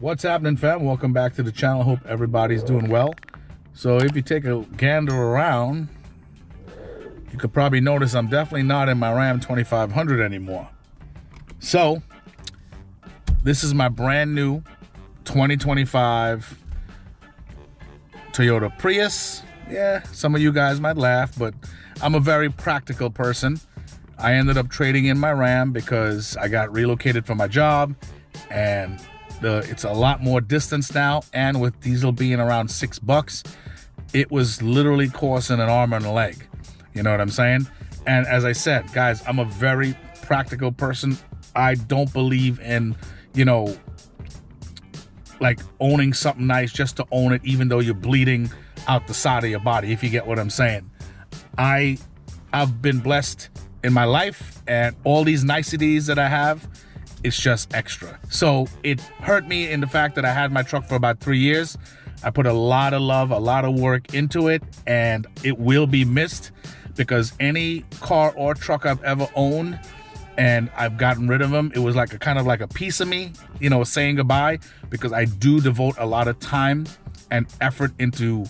What's happening, fam? Welcome back to the channel. Hope everybody's doing well. So if you take a gander around, you could probably notice I'm definitely not in my Ram 2500 anymore. So this is my brand new 2025 Toyota Prius. Yeah, some of you guys might laugh, but I'm a very practical person. I ended up trading in my Ram because I got relocated for my job, and it's a lot more distance now, and with diesel being around $6, it was literally costing an arm and a leg. You know what I'm saying? And as I said, guys, I'm a very practical person. I don't believe in, like owning something nice just to own it, even though you're bleeding out the side of your body, if you get what I'm saying. I've been blessed in my life, and all these niceties that I have, it's just extra. So it hurt me in the fact that I had my truck for about 3 years. I put a lot of love, a lot of work into it, and it will be missed, because any car or truck I've ever owned and I've gotten rid of them, it was like a kind of like a piece of me, saying goodbye, because I do devote a lot of time and effort into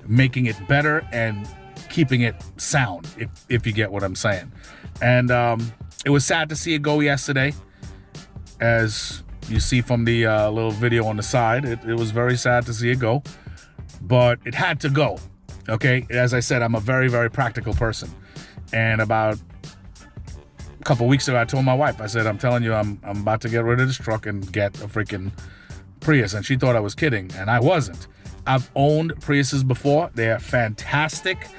making it better and keeping it sound, if you get what I'm saying. And it was sad to see it go yesterday. As you see from the little video on the side, it was very sad to see it go, but it had to go. Okay, as I said, I'm a very, very practical person. And about a couple weeks ago, I told my wife, I said, I'm telling you, I'm about to get rid of this truck and get a freaking Prius. And she thought I was kidding, and I wasn't. I've owned Priuses before. They're fantastic.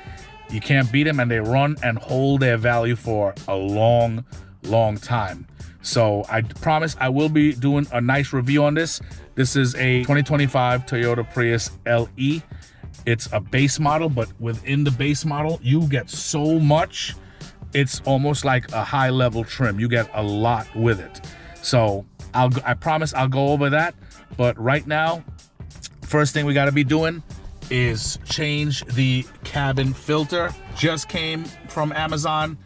You can't beat them, and they run and hold their value for a long, long time. So I promise I will be doing a nice review on this. This is a 2025 Toyota Prius LE. It's a base model, but within the base model, you get so much. It's almost like a high level trim. You get a lot with it. So I promise I'll go over that. But right now, first thing we gotta be doing is change the cabin filter. Just came from Amazon.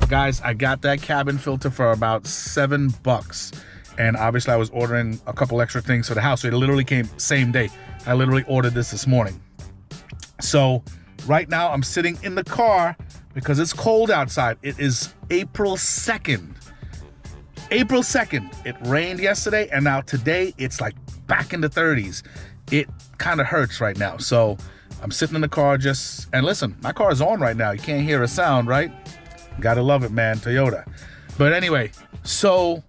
Guys, I got that cabin filter for about $7. And obviously I was ordering a couple extra things for the house. So it literally came same day. I literally ordered this morning. So right now I'm sitting in the car because it's cold outside. It is April 2nd. April 2nd. It rained yesterday, and now today it's like back in the 30s. It kind of hurts right now. So I'm sitting in the car and listen, my car is on right now. You can't hear a sound, right? Gotta love it, man, Toyota. But anyway, so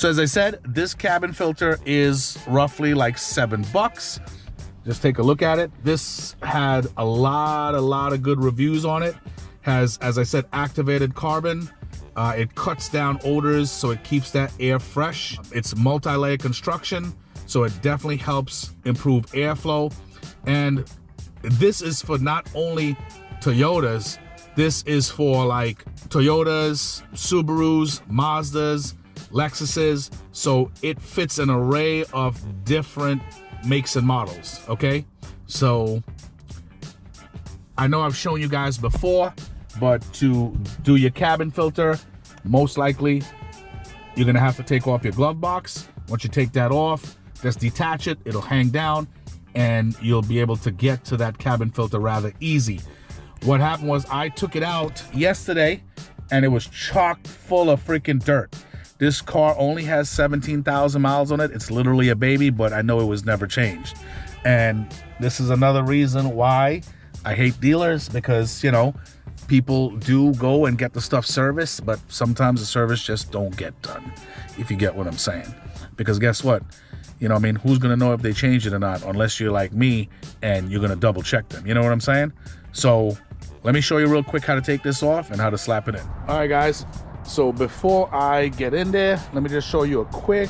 as I said, this cabin filter is roughly like $7. Just take a look at it. This had a lot of good reviews on it. Has, as I said, activated carbon. It cuts down odors, so it keeps that air fresh. It's multi-layer construction, so it definitely helps improve airflow. And this is for not only Toyotas, this is for like Toyotas, Subarus, Mazdas, Lexuses. So it fits an array of different makes and models. Okay, so I know I've shown you guys before, but to do your cabin filter, most likely you're gonna have to take off your glove box. Once you take that off, just detach it, it'll hang down, and you'll be able to get to that cabin filter rather easy. What happened was I took it out yesterday and it was chock full of freaking dirt. This car only has 17,000 miles on it. It's literally a baby, but I know it was never changed. And this is another reason why I hate dealers, because, people do go and get the stuff serviced, but sometimes the service just don't get done, if you get what I'm saying. Because guess what? Who's gonna know if they changed it or not, unless you're like me and you're gonna double check them. You know what I'm saying? So let me show you real quick how to take this off and how to slap it in. All right, guys. So before I get in there, let me just show you a quick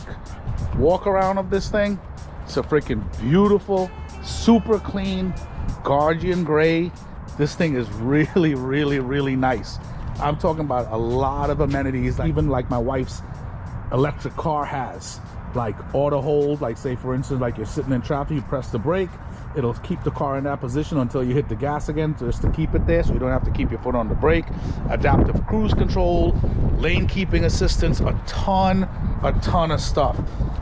walk around of this thing. It's a freaking beautiful, super clean, Guardian gray. This thing is really, really, really nice. I'm talking about a lot of amenities, even like my wife's electric car has, like auto hold. Like say for instance, like you're sitting in traffic, you press the brake, It'll keep the car in that position until you hit the gas again, just to keep it there, so you don't have to keep your foot on the brake. Adaptive cruise control, lane keeping assistance, a ton of stuff.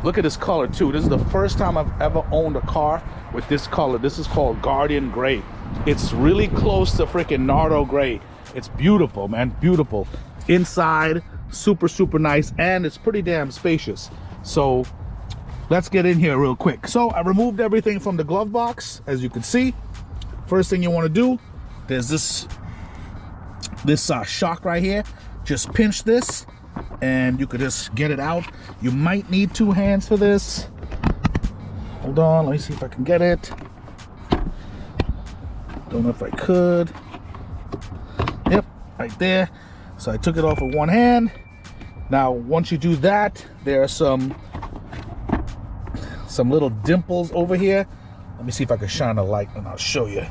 Look at this color too. This is the first time I've ever owned a car with this color. This is called Guardian Gray. It's really close to freaking Nardo Gray. It's beautiful, man, beautiful. Inside, super nice, and it's pretty damn spacious. So let's get in here real quick. So I removed everything from the glove box, as you can see. First thing you want to do, there's this shock right here. Just pinch this and you could just get it out. You might need 2 hands for this. Hold on, let me see if I can get it. Don't know if I could. Yep, right there. So I took it off with 1 hand. Now once you do that, there are some little dimples over here. Let me see if I can shine a light and I'll show you.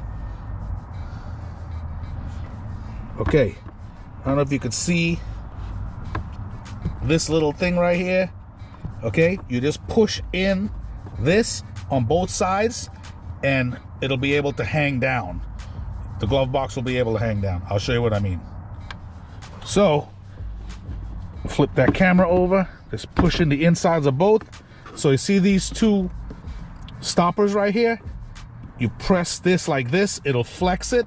Okay, I don't know if you could see this little thing right here. Okay, you just push in this on both sides and it'll be able to hang down. The glove box will be able to hang down. I'll show you what I mean. So flip that camera over, just push in the insides of both. So you see these 2 stoppers right here? You press this like this, it'll flex it.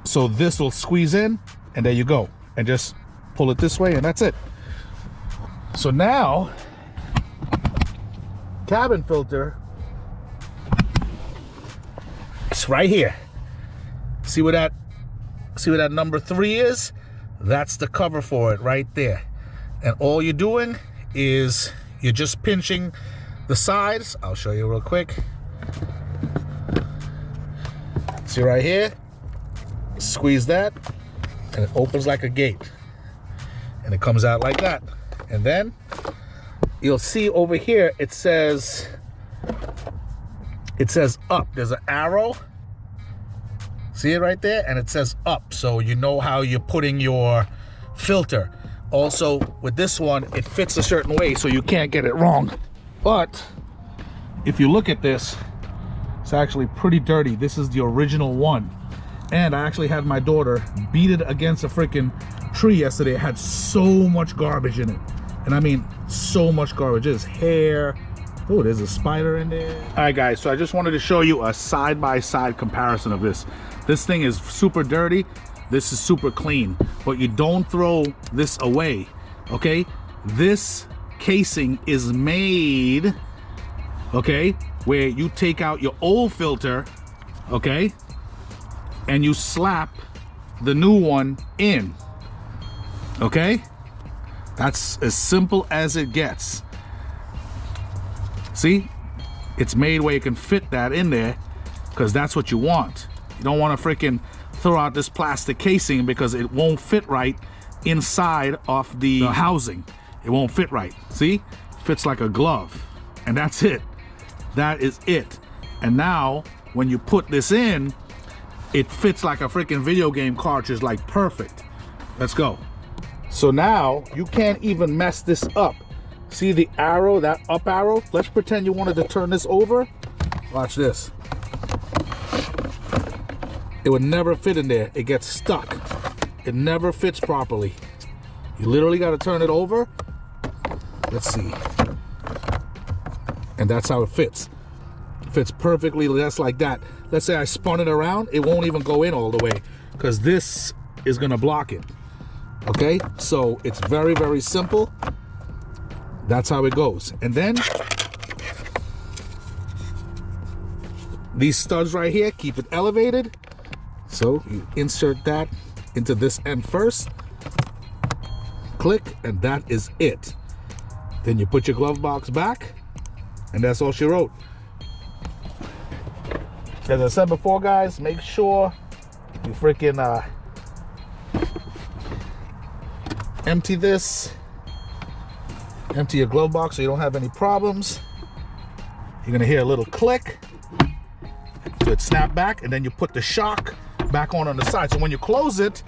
So this will squeeze in, and there you go. And just pull it this way, and that's it. So now, cabin filter, it's right here. See where that number 3 is? That's the cover for it right there. And all you're doing is you're just pinching the sides. I'll show you real quick. See right here? Squeeze that, and it opens like a gate. And it comes out like that. And then you'll see over here, it says up. There's an arrow. See it right there? And it says up. So you know how you're putting your filter. Also, with this one, it fits a certain way, so you can't get it wrong. But if you look at this, it's actually pretty dirty. This is the original one. And I actually had my daughter beat it against a freaking tree yesterday. It had so much garbage in it. And I mean, so much garbage. There's hair. Oh, there's a spider in there. All right, guys, so I just wanted to show you a side-by-side comparison of this. This thing is super dirty. This is super clean, but you don't throw this away, okay? This casing is made, okay, where you take out your old filter, okay, and you slap the new one in, okay? That's as simple as it gets. See, it's made where you can fit that in there because that's what you want. You don't want to freaking throw out this plastic casing because it won't fit right inside of the housing. It won't fit right. See? Fits like a glove. And that's it. That is it. And now, when you put this in, it fits like a freaking video game cartridge, like perfect. Let's go. So now, you can't even mess this up. See the arrow, that up arrow? Let's pretend you wanted to turn this over. Watch this. It would never fit in there. It gets stuck. It never fits properly. You literally got to turn it over. Let's see. And that's how it fits. It fits perfectly just like that. Let's say I spun it around, it won't even go in all the way because this is going to block it. Okay? So it's very, very simple. That's how it goes. And then these studs right here keep it elevated. So you insert that into this end first, click, and that is it. Then you put your glove box back, and that's all she wrote. As I said before, guys, make sure you freaking empty your glove box so you don't have any problems. You're gonna hear a little click, so it snapped back, and then you put the shock back on the side. So when you close it,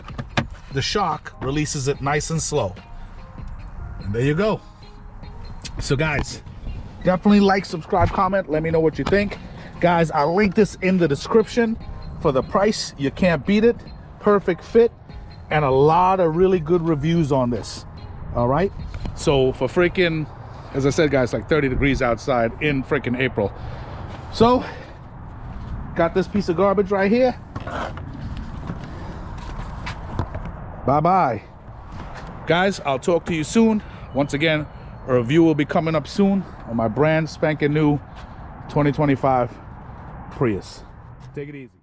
the shock releases it nice and slow. And there you go. So guys, definitely like, subscribe, comment, let me know what you think. Guys, I'll link this in the description. For the price, you can't beat it. Perfect fit, and a lot of really good reviews on this. All right, so for freaking, as I said, guys, like 30 degrees outside in freaking April. So got this piece of garbage right here. Bye bye, guys. I'll talk to you soon. Once again, a review will be coming up soon on my brand spanking new 2025 Prius. Take it easy.